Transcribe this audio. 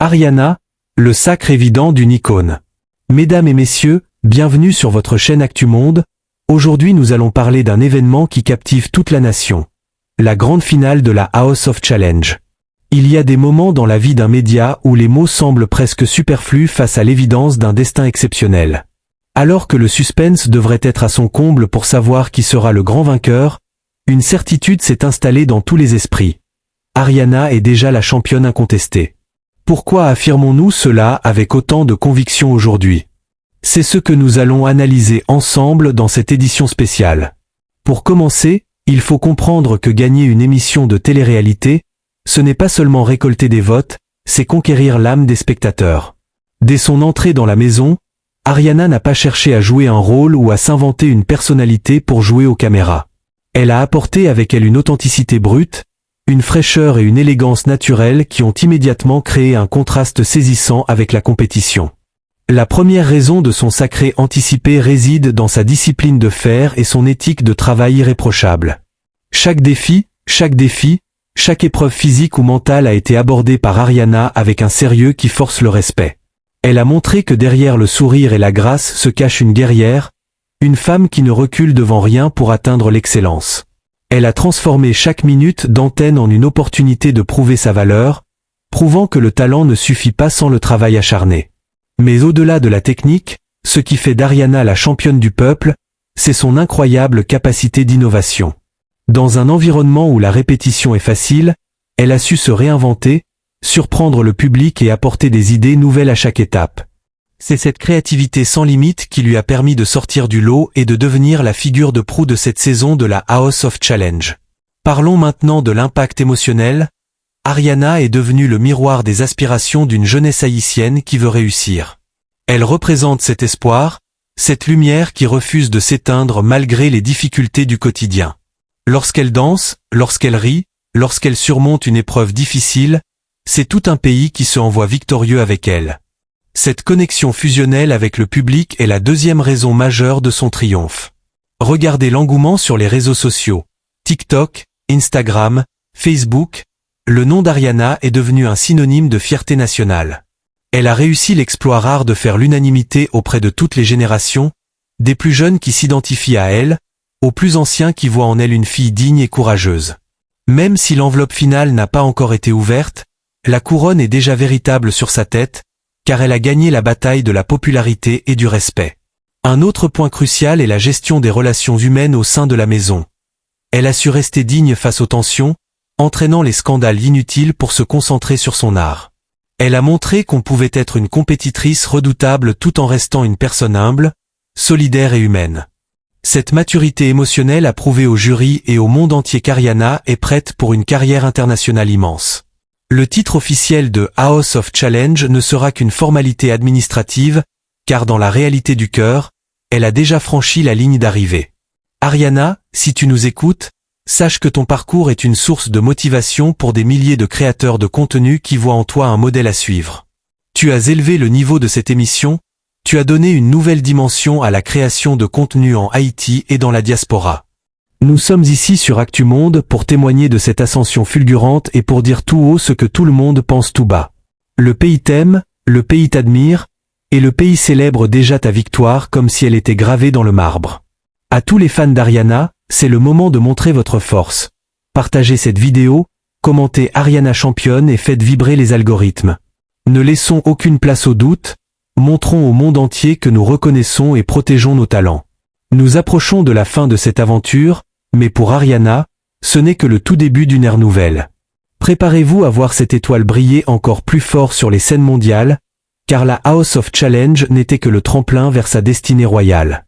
Ariana, le sacre évident d'une icône. Mesdames et messieurs, bienvenue sur votre chaîne ActuMonde. Aujourd'hui nous allons parler d'un événement qui captive toute la nation. La grande finale de la House of Challenge. Il y a des moments dans la vie d'un média où les mots semblent presque superflus face à l'évidence d'un destin exceptionnel. Alors que le suspense devrait être à son comble pour savoir qui sera le grand vainqueur, une certitude s'est installée dans tous les esprits. Ariana est déjà la championne incontestée. Pourquoi affirmons-nous cela avec autant de conviction aujourd'hui? C'est ce que nous allons analyser ensemble dans cette édition spéciale. Pour commencer, il faut comprendre que gagner une émission de télé-réalité, ce n'est pas seulement récolter des votes, c'est conquérir l'âme des spectateurs. Dès son entrée dans la maison, Ariana n'a pas cherché à jouer un rôle ou à s'inventer une personnalité pour jouer aux caméras. Elle a apporté avec elle une authenticité brute, une fraîcheur et une élégance naturelle qui ont immédiatement créé un contraste saisissant avec la compétition. La première raison de son sacré anticipé réside dans sa discipline de fer et son éthique de travail irréprochable. Chaque défi, chaque épreuve physique ou mentale a été abordée par Ariana avec un sérieux qui force le respect. Elle a montré que derrière le sourire et la grâce se cache une guerrière, une femme qui ne recule devant rien pour atteindre l'excellence. Elle a transformé chaque minute d'antenne en une opportunité de prouver sa valeur, prouvant que le talent ne suffit pas sans le travail acharné. Mais au-delà de la technique, ce qui fait d'Ariana la championne du peuple, c'est son incroyable capacité d'innovation. Dans un environnement où la répétition est facile, elle a su se réinventer, surprendre le public et apporter des idées nouvelles à chaque étape. C'est cette créativité sans limite qui lui a permis de sortir du lot et de devenir la figure de proue de cette saison de la House of Challenge. Parlons maintenant de l'impact émotionnel. Ariana est devenue le miroir des aspirations d'une jeunesse haïtienne qui veut réussir. Elle représente cet espoir, cette lumière qui refuse de s'éteindre malgré les difficultés du quotidien. Lorsqu'elle danse, lorsqu'elle rit, lorsqu'elle surmonte une épreuve difficile, c'est tout un pays qui se envoie victorieux avec elle. Cette connexion fusionnelle avec le public est la deuxième raison majeure de son triomphe. Regardez l'engouement sur les réseaux sociaux. TikTok, Instagram, Facebook, le nom d'Ariana est devenu un synonyme de fierté nationale. Elle a réussi l'exploit rare de faire l'unanimité auprès de toutes les générations, des plus jeunes qui s'identifient à elle, aux plus anciens qui voient en elle une fille digne et courageuse. Même si l'enveloppe finale n'a pas encore été ouverte, la couronne est déjà véritable sur sa tête, car elle a gagné la bataille de la popularité et du respect. Un autre point crucial est la gestion des relations humaines au sein de la maison. Elle a su rester digne face aux tensions, entraînant les scandales inutiles pour se concentrer sur son art. Elle a montré qu'on pouvait être une compétitrice redoutable tout en restant une personne humble, solidaire et humaine. Cette maturité émotionnelle a prouvé au jury et au monde entier qu'Ariana est prête pour une carrière internationale immense. Le titre officiel de House of Challenge ne sera qu'une formalité administrative, car dans la réalité du cœur, elle a déjà franchi la ligne d'arrivée. Ariana, si tu nous écoutes, sache que ton parcours est une source de motivation pour des milliers de créateurs de contenu qui voient en toi un modèle à suivre. Tu as élevé le niveau de cette émission, tu as donné une nouvelle dimension à la création de contenu en Haïti et dans la diaspora. Nous sommes ici sur ActuMonde pour témoigner de cette ascension fulgurante et pour dire tout haut ce que tout le monde pense tout bas. Le pays t'aime, le pays t'admire, et le pays célèbre déjà ta victoire comme si elle était gravée dans le marbre. À tous les fans d'Ariana, c'est le moment de montrer votre force. Partagez cette vidéo, commentez Ariana championne et faites vibrer les algorithmes. Ne laissons aucune place au doute, montrons au monde entier que nous reconnaissons et protégeons nos talents. Nous approchons de la fin de cette aventure, mais pour Ariana, ce n'est que le tout début d'une ère nouvelle. Préparez-vous à voir cette étoile briller encore plus fort sur les scènes mondiales, car la House of Challenge n'était que le tremplin vers sa destinée royale.